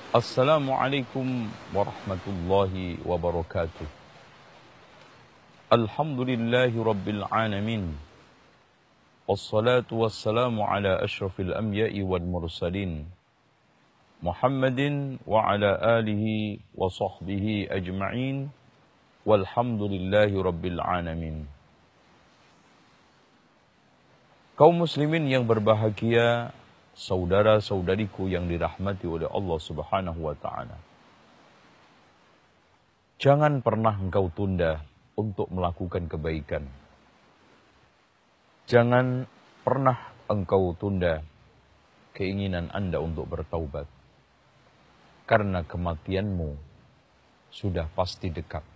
Assalamualaikum warahmatullahi wabarakatuh. Alhamdulillahi rabbil alamin. Wassalatu wassalamu ala ashrafil anbiya'i wal mursalin. Muhammadin wa ala alihi wa sahbihi ajma'in. Walhamdulillahi rabbil alamin. Kaum muslimin yang berbahagia, saudara-saudariku yang dirahmati oleh Allah Subhanahu wa ta'ala. Jangan pernah engkau tunda untuk melakukan kebaikan. Jangan pernah engkau tunda keinginan Anda untuk bertaubat. Karena kematianmu sudah pasti dekat.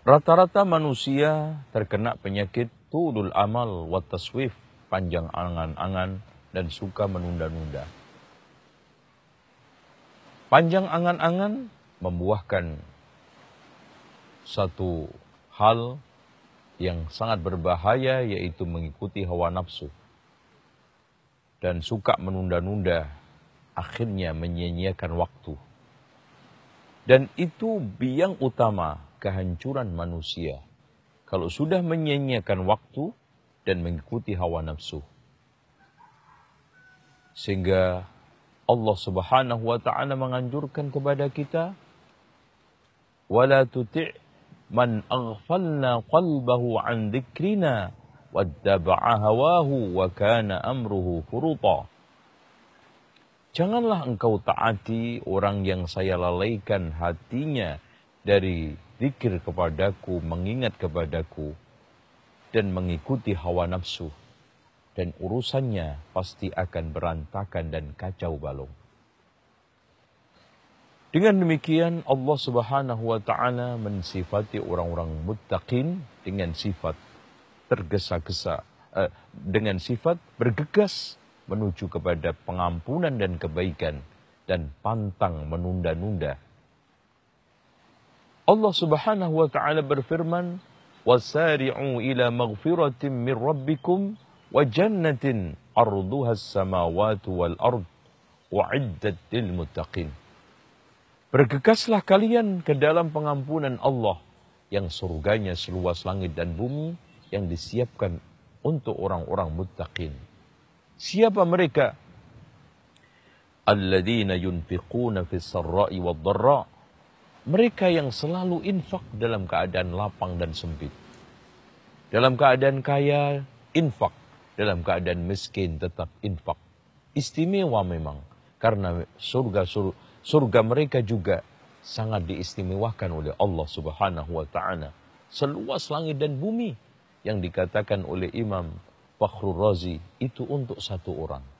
Rata-rata manusia terkena penyakit tulul amal wa taswif, panjang angan-angan dan suka menunda-nunda. Panjang angan-angan membuahkan satu hal yang sangat berbahaya, yaitu mengikuti hawa nafsu. Dan suka menunda-nunda akhirnya menyia-nyiakan waktu. Dan itu biang utama kehancuran manusia. Kalau sudah menyia-nyiakan waktu dan mengikuti hawa nafsu. Sehingga Allah Subhanahu wa ta'ala menganjurkan kepada kita, wala tuti' man aghfalna qalbahu an dzikrina wattaba'a hawahu wa kana amruhu furuta. Janganlah engkau taati orang yang saya lalaikan hatinya dari zikir kepadaku, mengingat kepadaku, dan mengikuti hawa nafsu, dan urusannya pasti akan berantakan dan kacau balau. Dengan demikian Allah Subhanahu wa ta'ala mensifati orang-orang muttaqin dengan sifat tergesa-gesa, dengan sifat bergegas menuju kepada pengampunan dan kebaikan, dan pantang menunda-nunda. Allah Subhanahu wa ta'ala berfirman, wasari'u ila maghfiratin min rabbikum wa jannatin arduha as-samawati wal ard wa'iddat lil muttaqin. Bergegaslah kalian ke dalam pengampunan Allah yang surganya seluas langit dan bumi, yang disiapkan untuk orang-orang muttaqin. Siapa mereka? Alladzina yunfiquna fis sarra'i wad dharra. Mereka yang selalu infak dalam keadaan lapang dan sempit. Dalam keadaan kaya, infak. Dalam keadaan miskin, tetap infak. Istimewa memang. Karena surga mereka juga sangat diistimewakan oleh Allah Subhanahu wa ta'ala. Seluas langit dan bumi. Yang dikatakan oleh Imam Fakhrur Razi, itu untuk satu orang.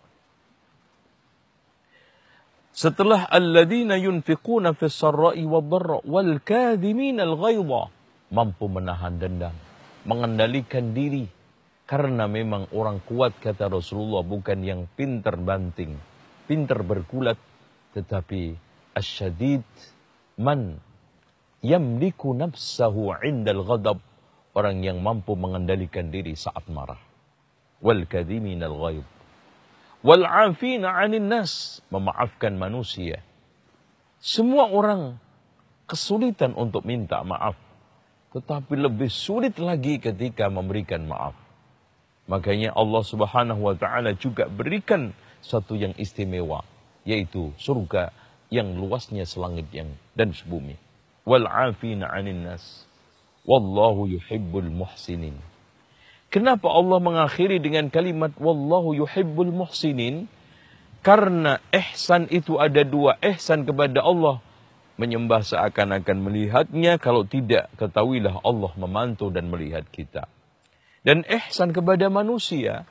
Setelah alladzina yunfiquna fis sarra'i wad dharra wal kadhimina al ghaidha, mampu menahan dendam, mengendalikan diri, karena memang orang kuat, kata Rasulullah, bukan yang pintar banting, pintar bergulat, tetapi asyadid man yamliku nafsahu 'indal ghadab, orang yang mampu mengendalikan diri saat marah. Wal kadhimina al ghaidha wal 'afina 'anil nas, memaafkan manusia. Semua orang kesulitan untuk minta maaf, tetapi lebih sulit lagi ketika memberikan maaf. Makanya Allah Subhanahu wa ta'ala juga berikan satu yang istimewa, yaitu surga yang luasnya selangit dan sebumi. Wal 'afina 'anil nas wallahu yuhibbul muhsinin. Kenapa Allah mengakhiri dengan kalimat wallahu yuhibbul muhsinin? Karena ihsan itu ada dua. Ihsan kepada Allah, menyembah seakan-akan melihatnya, kalau tidak, ketahuilah Allah memantau dan melihat kita. Dan ihsan kepada manusia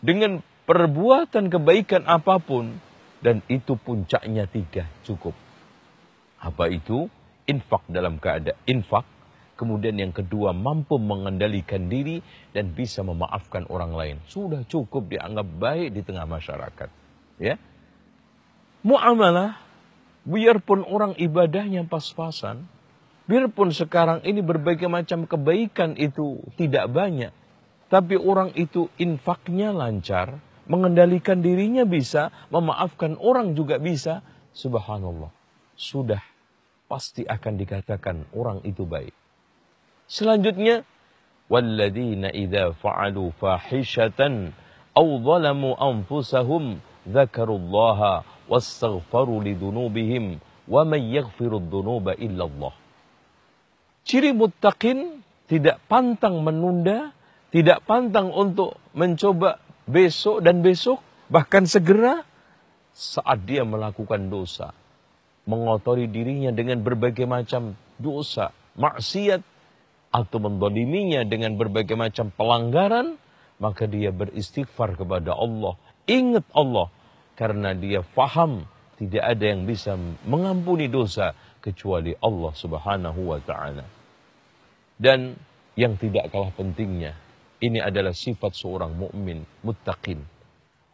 dengan perbuatan kebaikan apapun, dan itu puncaknya 3 cukup. Apa itu? Infak dalam keadaan infak. Kemudian yang kedua, mampu mengendalikan diri dan bisa memaafkan orang lain. Sudah cukup dianggap baik di tengah masyarakat. Ya, muamalah, biarpun orang ibadahnya pas-pasan, biarpun sekarang ini berbagai macam kebaikan itu tidak banyak, tapi orang itu infaknya lancar, mengendalikan dirinya bisa, memaafkan orang juga bisa. Subhanallah, sudah pasti akan dikatakan orang itu baik. Selanjutnya, walladzina idza fa'alu fahishatan aw zalamu anfusahum dzakarullaha wastaghfaru lidzunubihim wa may yaghfirudz dzunuba illallah. Ciri muttaqin tidak pantang menunda, tidak pantang untuk mencoba besok dan besok, bahkan segera saat dia melakukan dosa, mengotori dirinya dengan berbagai macam dosa, maksiat, atau mendoliminya dengan berbagai macam pelanggaran, maka dia beristighfar kepada Allah. Ingat Allah, karena dia faham tidak ada yang bisa mengampuni dosa kecuali Allah Subhanahu wa ta'ala. Dan yang tidak kalah pentingnya, ini adalah sifat seorang mukmin muttaqin.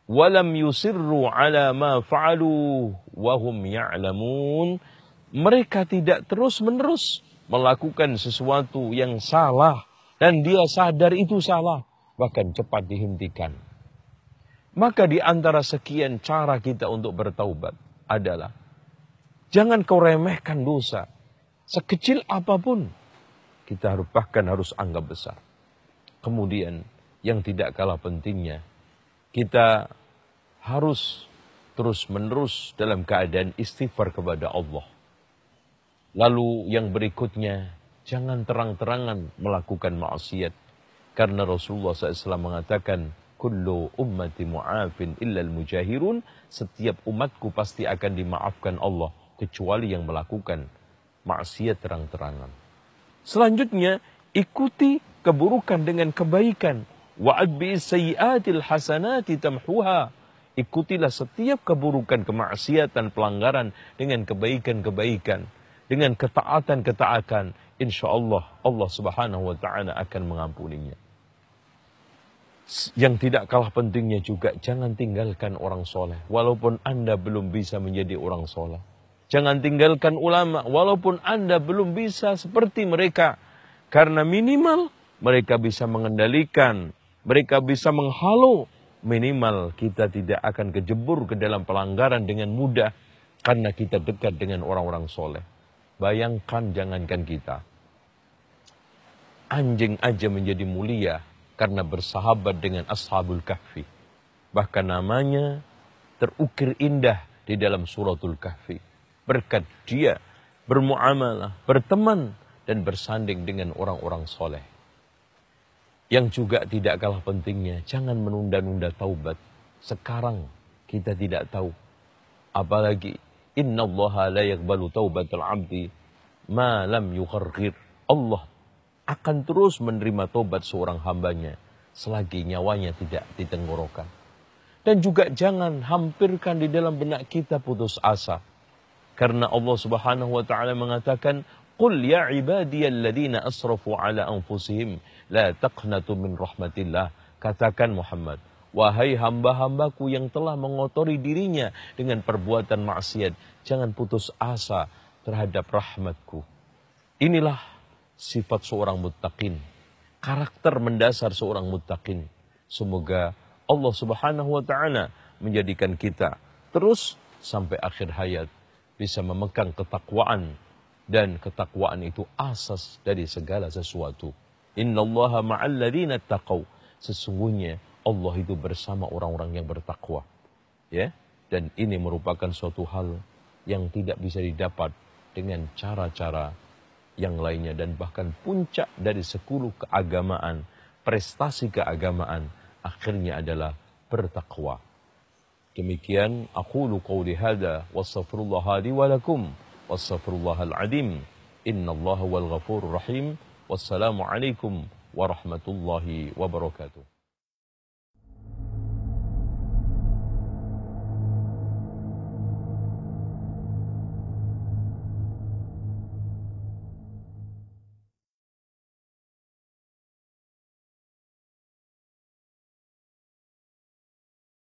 Walam yusirru ala ma fa'alu wa hum ya'lamun. Mereka tidak terus-menerus melakukan sesuatu yang salah dan dia sadar itu salah, bahkan cepat dihentikan. Maka di antara sekian cara kita untuk bertaubat adalah jangan kau remehkan dosa sekecil apapun. Kita harus anggap besar. Kemudian yang tidak kalah pentingnya, kita harus terus-menerus dalam keadaan istighfar kepada Allah. Lalu yang berikutnya, jangan terang-terangan melakukan maksiat. Karena Rasulullah SAW mengatakan, kullu ummati mu'afin illal mujahirun. Setiap umatku pasti akan dimaafkan Allah, kecuali yang melakukan maksiat terang-terangan. Selanjutnya, ikuti keburukan dengan kebaikan. Wa'adbi sayyiatil hasanati tamhuha. Ikutilah setiap keburukan, kemaksiatan, pelanggaran dengan kebaikan-kebaikan, dengan ketaatan-ketaatan. Insyaallah Allah Subhanahu wa ta'ala akan mengampuninya. Yang tidak kalah pentingnya juga, jangan tinggalkan orang soleh walaupun Anda belum bisa menjadi orang soleh. Jangan tinggalkan ulama walaupun Anda belum bisa seperti mereka. Karena minimal mereka bisa mengendalikan, mereka bisa menghalau. Minimal kita tidak akan kejebur ke dalam pelanggaran dengan mudah karena kita dekat dengan orang-orang soleh. Bayangkan, jangankan kita, anjing aja menjadi mulia karena bersahabat dengan Ashabul Kahfi. Bahkan namanya terukir indah di dalam suratul Kahfi. Berkat dia bermuamalah, berteman, dan bersanding dengan orang-orang soleh. Yang juga tidak kalah pentingnya, jangan menunda-nunda taubat. Sekarang kita tidak tahu. Apalagi, innallaha la yaqbalu taubatal abdi ma lam yugharghir. Allah akan terus menerima taubat seorang hambanya selagi nyawanya tidak di tenggorokan. Dan juga jangan hampirkan di dalam benak kita putus asa. Karena Allah Subhanahu wa ta'ala mengatakan, qul ya ibadiyalladzina asrafu ala anfusihim la taqnatu min rahmatillah. Katakan Muhammad, wahai hamba-hambaku yang telah mengotori dirinya dengan perbuatan maksiat, jangan putus asa terhadap rahmatku. Inilah sifat seorang muttaqin, karakter mendasar seorang muttaqin. Semoga Allah Subhanahu wa ta'ala menjadikan kita terus sampai akhir hayat bisa memegang ketakwaan, dan ketakwaan itu asas dari segala sesuatu. Innallaha ma'al ladzina taqaw. Sesungguhnya Allah itu bersama orang-orang yang bertakwa. Ya, dan ini merupakan suatu hal yang tidak bisa didapat dengan cara-cara yang lainnya, dan bahkan puncak dari 10 keagamaan, prestasi keagamaan akhirnya adalah bertakwa. Demikian aqulu qawli hadza wastaghfirullah li wa lakum wastaghfirullahal azim. Innallaha wal ghafurur rahim. Wassalamu alaikum warahmatullahi wabarakatuh.